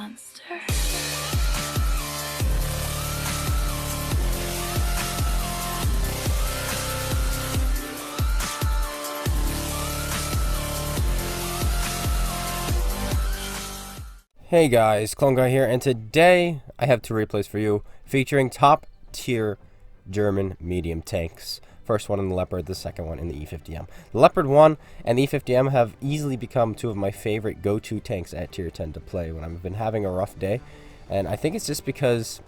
monster. Hey guys, Clone Guy here, and today I have two replays for you featuring top tier German medium tanks. First one in the Leopard, the second one in the E50M. The Leopard 1 and the E50M have easily become two of my favorite go-to tanks at tier 10 to play when I've been having a rough day, and I think it's just because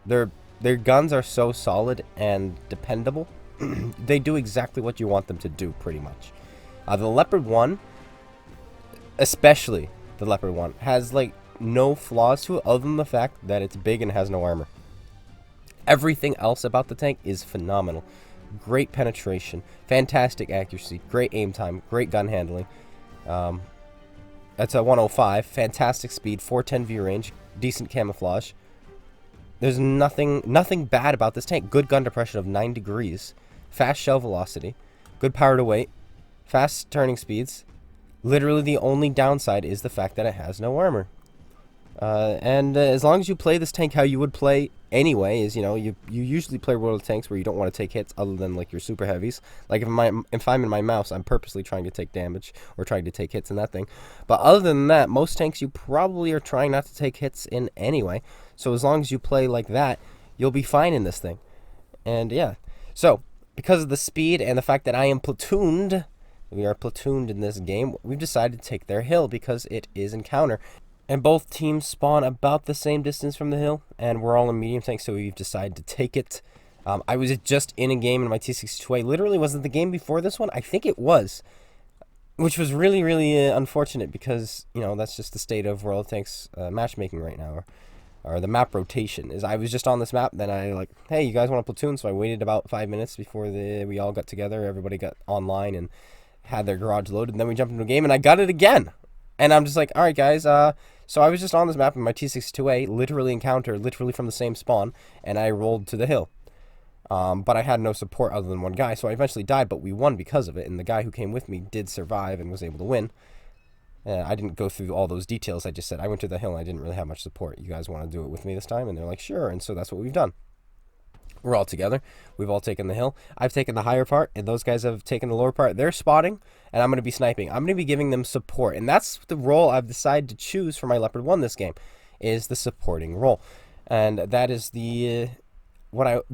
their guns are so solid and dependable. They do exactly what you want them to do, pretty much. The Leopard 1, especially the Leopard 1, has like no flaws to it other than the fact that it's big and has no armor. Everything else about the tank is phenomenal. Great penetration, fantastic accuracy, great aim time, great gun handling. That's a 105, fantastic speed, 410 view range, decent camouflage. There's nothing bad about this tank. Good gun depression of 9 degrees, fast shell velocity, good power to weight, fast turning speeds. Literally the only downside is the fact that it has no armor. As long as you play this tank how you would play anyway, is, you usually play World of Tanks where you don't want to take hits other than like your super heavies. Like if I'm in my mouse, I'm purposely trying to take damage or trying to take hits in that thing. But other than that, most tanks you probably are trying not to take hits in anyway. So as long as you play like that, you'll be fine in this thing. And yeah, so because of the speed and the fact that I am platooned, we are platooned in this game, we've decided to take their hill because it is encounter. And both teams spawn about the same distance from the hill, and we're all in medium tanks, so we've decided to take it. I was just in a game in my T62A. Literally, wasn't the game before this one? I think it was, which was really, really unfortunate because, that's just the state of World of Tanks matchmaking right now, or the map rotation. Is I was just on this map, then I hey, you guys want a platoon? So I waited about 5 minutes before we all got together. Everybody got online and had their garage loaded, and then we jumped into a game, and I got it again. And I'm just like, all right, guys, so I was just on this map in my T62A, literally encounter, literally from the same spawn, and I rolled to the hill. But I had no support other than one guy, so I eventually died, but we won because of it, and the guy who came with me did survive and was able to win. I didn't go through all those details. I just said I went to the hill, and I didn't really have much support. You guys want to do it with me this time? And they're like, sure, and so that's what we've done. We're all together. We've all taken the hill. I've taken the higher part, and those guys have taken the lower part. They're spotting, and I'm going to be sniping. I'm going to be giving them support, and that's the role I've decided to choose for my Leopard 1 this game, is the supporting role. And that is the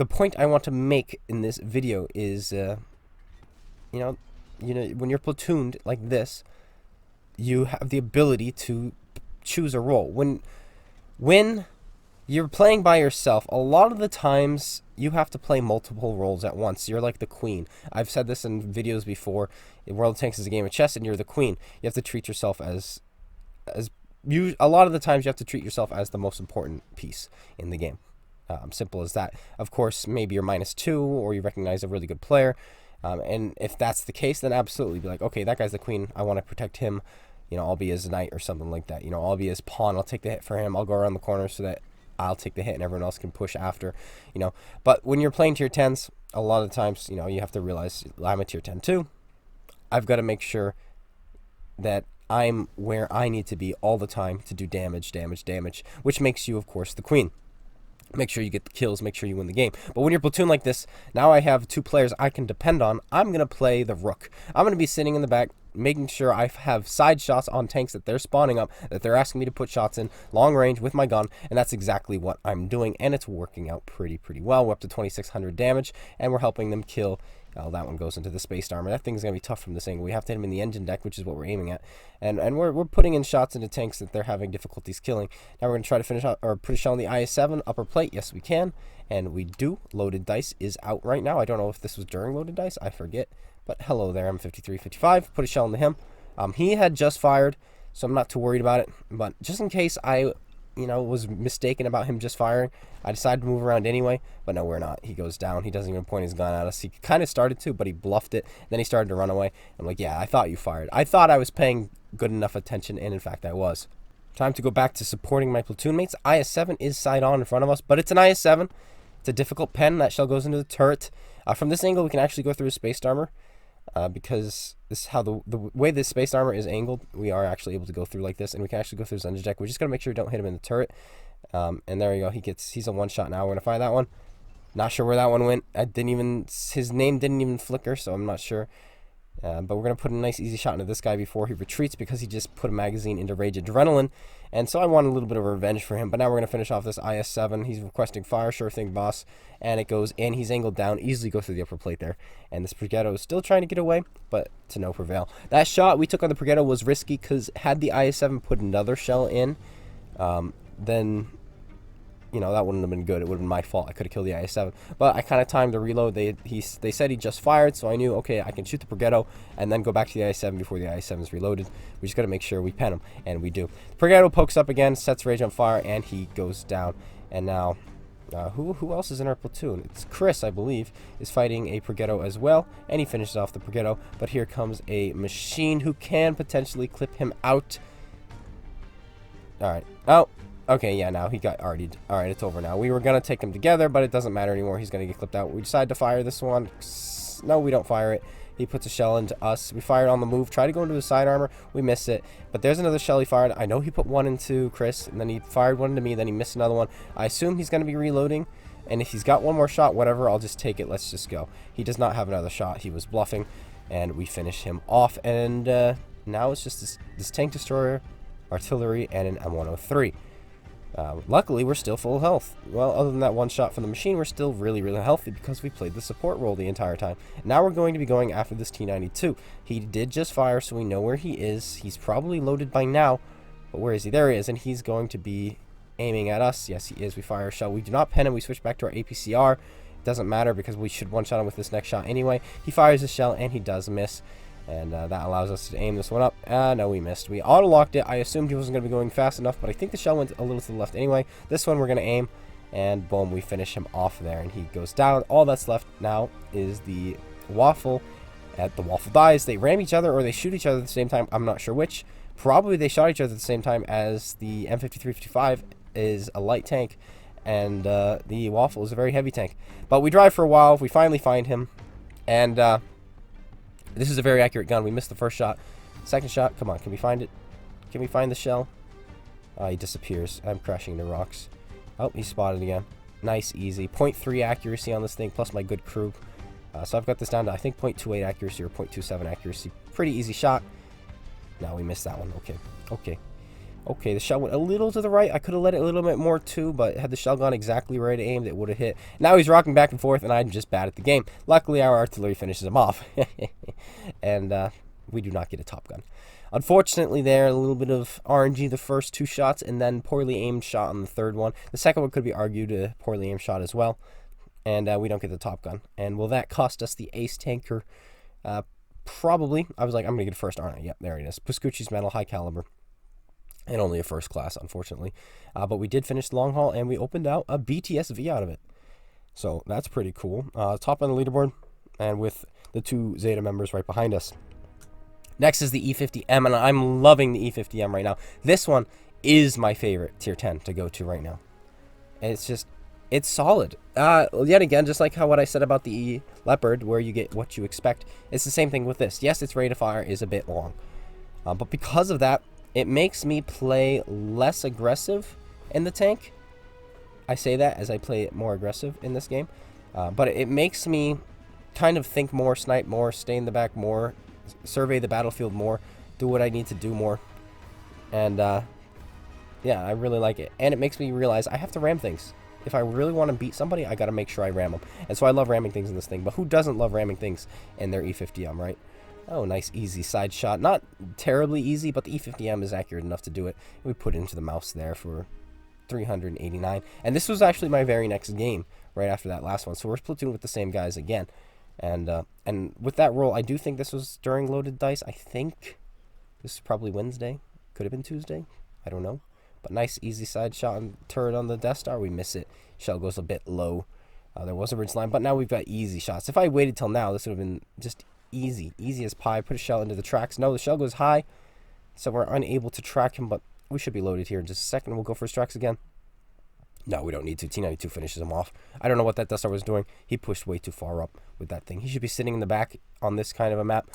point I want to make in this video is, when you're platooned like this, you have the ability to choose a role. When you're playing by yourself, a lot of the times you have to play multiple roles at once. You're like the queen. I've said this in videos before. World of Tanks is a game of chess, and you're the queen. You have to treat yourself a lot of the times you have to treat yourself as the most important piece in the game. Simple as that. Of course, maybe you're -2 or you recognize a really good player. And if that's the case, then absolutely be like, okay, that guy's the queen. I want to protect him. I'll be his knight or something like that. I'll be his pawn. I'll take the hit for him. I'll go around the corner so that I'll take the hit and everyone else can push after, But when you're playing tier 10s, a lot of the times, you have to realize I'm a tier 10 too. I've got to make sure that I'm where I need to be all the time to do damage, which makes you, of course, the queen. Make sure you get the kills, make sure you win the game. But when you're platoon like this, now I have two players I can depend on. I'm going to play the rook. I'm going to be sitting in the back, making sure I have side shots on tanks that they're spawning up, that they're asking me to put shots in, long range with my gun, and that's exactly what I'm doing, and it's working out pretty well. We're up to 2,600 damage, and we're helping them kill. That one goes into the space armor. That thing's going to be tough from this angle. We have to hit him in the engine deck, which is what we're aiming at. And we're putting in shots into tanks that they're having difficulties killing. Now we're going to try to finish out, or put a shell on the IS-7 upper plate. Yes, we can. And we do. Loaded dice is out right now. I don't know if this was during loaded dice. I forget. But hello there. I'm 53-55. Put a shell in him. He had just fired, so I'm not too worried about it. But just in case I was mistaken about him just firing, I decided to move around anyway, but no, we're not. He goes down. He doesn't even point his gun at us. He kind of started to, but he bluffed it. Then he started to run away. I'm like, yeah, I thought you fired. I thought I was paying good enough attention, and in fact, I was. Time to go back to supporting my platoon mates. IS-7 is side on in front of us, but it's an IS-7. It's a difficult pen. That shell goes into the turret. From this angle, we can actually go through his space armor. because this is how the way this space armor is angled, we are actually able to go through like this, and we can actually go through his engine deck. We just got to make sure we don't hit him in the turret. And there you go. He's a one-shot now. We're going to find that one. Not sure where that one went. His name didn't even flicker, so I'm not sure. But we're going to put a nice easy shot into this guy before he retreats, because he just put a magazine into Rage Adrenaline. And so I want a little bit of revenge for him. But now we're going to finish off this IS-7. He's requesting fire. Sure thing, boss. And it goes in. He's angled down. Easily go through the upper plate there. And this Progetto is still trying to get away, but to no prevail. That shot we took on the Progetto was risky, because had the IS-7 put another shell in, then... that wouldn't have been good. It would have been my fault. I could have killed the IS-7. But I kind of timed the reload. They said he just fired, so I knew, okay, I can shoot the Progetto and then go back to the IS-7 before the IS-7 is reloaded. We just got to make sure we pen him, and we do. Progetto pokes up again, sets Rage on fire, and he goes down. And now, who else is in our platoon? It's Chris, I believe, is fighting a Progetto as well, and he finishes off the Progetto. But here comes a machine who can potentially clip him out. All right. Oh. Okay, yeah, now he got RD'd. Alright, it's over now. We were going to take him together, but it doesn't matter anymore. He's going to get clipped out. We decide to fire this one. No, we don't fire it. He puts a shell into us. We fire it on the move. Try to go into his side armor. We miss it. But there's another shell he fired. I know he put one into Chris, and then he fired one into me. Then he missed another one. I assume he's going to be reloading. And if he's got one more shot, whatever, I'll just take it. Let's just go. He does not have another shot. He was bluffing. And we finish him off. And now it's just this tank destroyer, artillery, and an M103. Luckily, we're still full health. Well, other than that one shot from the machine, we're still really, really healthy because we played the support role the entire time. Now we're going to be going after this T-92. He did just fire, so we know where he is. He's probably loaded by now, but where is he? There he is, and he's going to be aiming at us. Yes, he is. We fire a shell. We do not pen him. We switch back to our APCR. It doesn't matter because we should one-shot him with this next shot anyway. He fires a shell, and he does miss. And that allows us to aim this one up. No, we missed. We auto-locked it. I assumed he wasn't going to be going fast enough, but I think the shell went a little to the left anyway. This one we're going to aim, and boom, we finish him off there, and he goes down. All that's left now is the Waffle. The Waffle dies. They ram each other, or they shoot each other at the same time. I'm not sure which. Probably they shot each other at the same time, as the M5355 is a light tank, and the Waffle is a very heavy tank. But we drive for a while. We finally find him, and... this is a very accurate gun. We missed the first shot. Second shot. Come on. Can we find it? Can we find the shell? He disappears. I'm crashing into rocks. Oh, he's spotted again. Nice, easy. 0.3 accuracy on this thing, plus my good crew. So I've got this down to, I think, 0.28 accuracy or 0.27 accuracy. Pretty easy shot. Now we missed that one. Okay. Okay. Okay, the shell went a little to the right. I could have let it a little bit more too, but had the shell gone exactly where it aimed, it would have hit. Now he's rocking back and forth, and I'm just bad at the game. Luckily, our artillery finishes him off. And we do not get a top gun. Unfortunately, there, a little bit of RNG the first two shots, and then poorly aimed shot on the third one. The second one could be argued a poorly aimed shot as well. And we don't get the top gun. And will that cost us the ace tanker? Probably. I was like, I'm going to get a first, aren't I? Yep, there it is. Puscucci's medal, high caliber. And only a first class, unfortunately. But we did finish the long haul, and we opened out a BTSV out of it. So that's pretty cool. Top on the leaderboard, and with the two Zeta members right behind us. Next is the E50M, and I'm loving the E50M right now. This one is my favorite tier 10 to go to right now. And it's solid. Yet again, just like what I said about the Leopard, where you get what you expect, it's the same thing with this. Yes, its rate of fire is a bit long. But because of that, it makes me play less aggressive in the tank. I say that as I play it more aggressive in this game. But it makes me kind of think more, snipe more, stay in the back more, survey the battlefield more, do what I need to do more. And yeah, I really like it. And it makes me realize I have to ram things. If I really want to beat somebody, I got to make sure I ram them. And so I love ramming things in this thing. But who doesn't love ramming things in their E50M, right? Oh, nice easy side shot. Not terribly easy, but the E50M is accurate enough to do it. We put it into the mouse there for 389. And this was actually my very next game right after that last one. So we're platooned with the same guys again. And with that roll, I do think this was during loaded dice. I think this is probably Wednesday. Could have been Tuesday. I don't know. But nice easy side shot and turret on the Death Star. We miss it. Shell goes a bit low. There was a ridge line, but now we've got easy shots. If I waited till now, this would have been just easy as pie. Put a shell into the tracks. No, the shell goes high, so we're unable to track him, but we should be loaded here in just a second. We'll go for his tracks again. No, we don't need to. T92 finishes him off. I don't know what that Death Star was doing. He pushed way too far up with that thing. He should be sitting in the back on this kind of a map,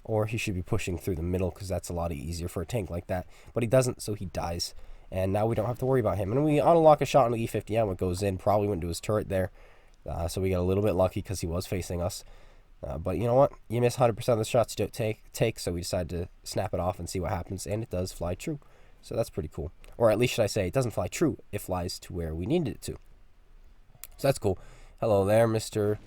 or he should be pushing through the middle, because that's a lot easier for a tank like that. But he doesn't, so he dies. And now we don't have to worry about him. And we unlock a shot on the E50M. It goes in. Probably went to his turret there. So we got a little bit lucky because he was facing us. But you know what? You miss 100% of the shots you don't take. So we decided to snap it off and see what happens. And it does fly true. So that's pretty cool. Or at least should I say, it doesn't fly true. It flies to where we needed it to. So that's cool. Hello there, Mr.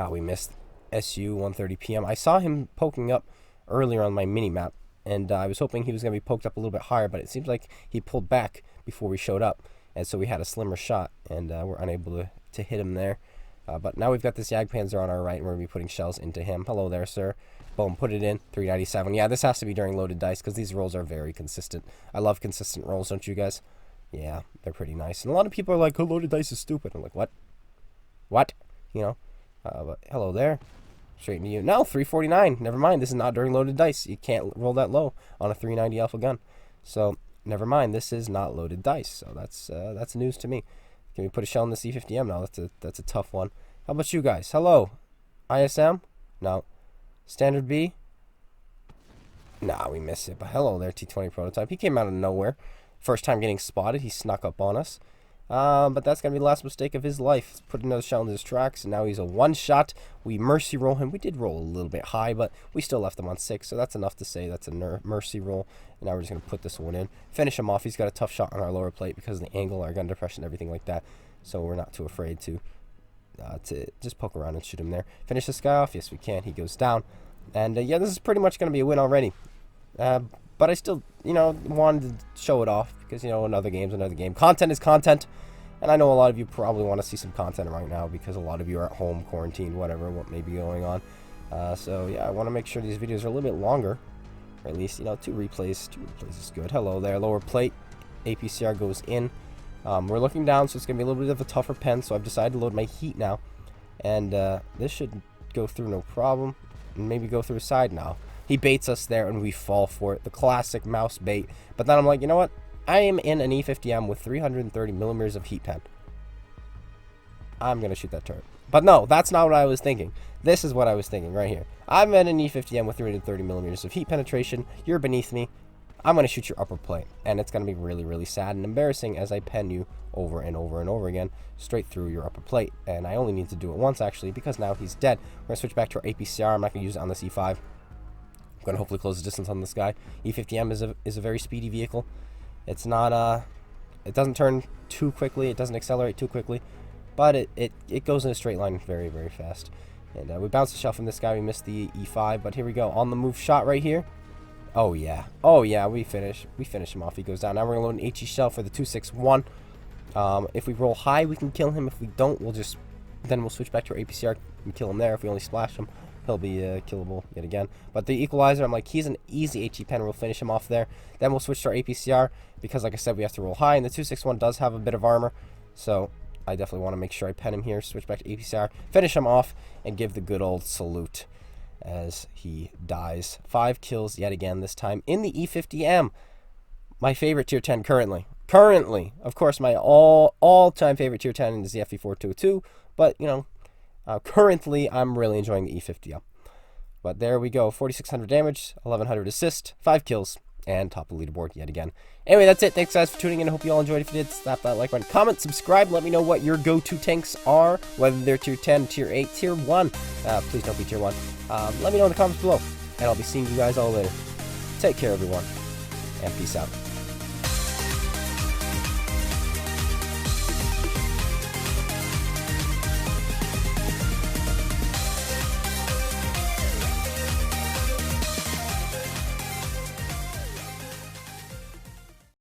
We missed SU 1:30 p.m. I saw him poking up earlier on my mini-map. And I was hoping he was going to be poked up a little bit higher. But it seems like he pulled back before we showed up. And so we had a slimmer shot. And we're unable to hit him there. But now we've got this Jagdpanzer on our right, and we're going to be putting shells into him. Hello there, sir. Boom, put it in. 397. Yeah, this has to be during loaded dice, because these rolls are very consistent. I love consistent rolls, don't you guys? Yeah, they're pretty nice. And a lot of people are like, oh, loaded dice is stupid. I'm like, what? What? You know? But hello there. Straight into you. No, 349. Never mind. This is not during loaded dice. You can't roll that low on a 390 alpha gun. So, never mind. This is not loaded dice. So, that's news to me. Can we put a shell in the C50M? No, that's a tough one. How about you guys? Hello. ISM? No. Standard B? Nah, we missed it. But hello there, T20 prototype. He came out of nowhere. First time getting spotted. He snuck up on us. But that's going to be the last mistake of his life. Let's put another shell in his tracks. And now he's a one-shot. We mercy roll him. We did roll a little bit high, but we still left him on 6. So that's enough to say that's a mercy roll. And now we're just going to put this one in. Finish him off. He's got a tough shot on our lower plate because of the angle, our gun depression, everything like that. So we're not too afraid to just poke around and shoot him there. Finish this guy off. Yes, we can. He goes down. And, yeah, this is pretty much going to be a win already. But I still, wanted to show it off because, another game's another game. Content is content. And I know a lot of you probably want to see some content right now because a lot of you are at home, quarantined, whatever, what may be going on. So, yeah, I want to make sure these videos are a little bit longer. Or at least, 2 replays. 2 replays is good. Hello there. Lower plate. APCR goes in. We're looking down, so it's going to be a little bit of a tougher pen. So I've decided to load my heat now. And this should go through no problem. And maybe go through a side now. He baits us there, and we fall for it. The classic mouse bait. But then I'm like, you know what? I am in an E50M with 330 millimeters of heat pen. I'm going to shoot that turret. But no, that's not what I was thinking. This is what I was thinking right here. I'm in an E50M with 330 millimeters of heat penetration. You're beneath me. I'm going to shoot your upper plate. And it's going to be really, really sad and embarrassing as I pen you over and over and over again straight through your upper plate. And I only need to do it once, actually, because now he's dead. We're going to switch back to our APCR. I'm not going to use it on this E5. I'm going to hopefully close the distance on this guy. E50M is a very speedy vehicle. It's not, it doesn't turn too quickly. It doesn't accelerate too quickly. But it goes in a straight line very, very fast. And we bounced the shell from this guy. We missed the E5. But here we go. On the move shot right here. Oh, yeah. Oh, yeah. We finish him off. He goes down. Now we're going to load an HE shell for the 261. If we roll high, we can kill him. If we don't, then we'll switch back to our APCR and kill him there. If we only splash him, he'll be killable yet again. But the equalizer, I'm like, he's an easy HE pen. We'll finish him off there. Then we'll switch to our APCR because, like I said, we have to roll high. And the 261 does have a bit of armor. So I definitely want to make sure I pen him here. Switch back to APCR, finish him off, and give the good old salute as he dies. 5 kills yet again, this time in the E50M. My favorite tier 10 currently. Of course, my all-time favorite tier 10 is the FE422. But, currently, I'm really enjoying the E50M. But there we go. 4,600 damage, 1,100 assist, 5 kills, and top of the leaderboard yet again. Anyway, that's it. Thanks, guys, for tuning in. I hope you all enjoyed. If you did, slap that like button. Comment, subscribe. Let me know what your go-to tanks are, whether they're tier 10, tier 8, tier 1. Please don't be tier 1. Let me know in the comments below, and I'll be seeing you guys all later. Take care, everyone, and peace out.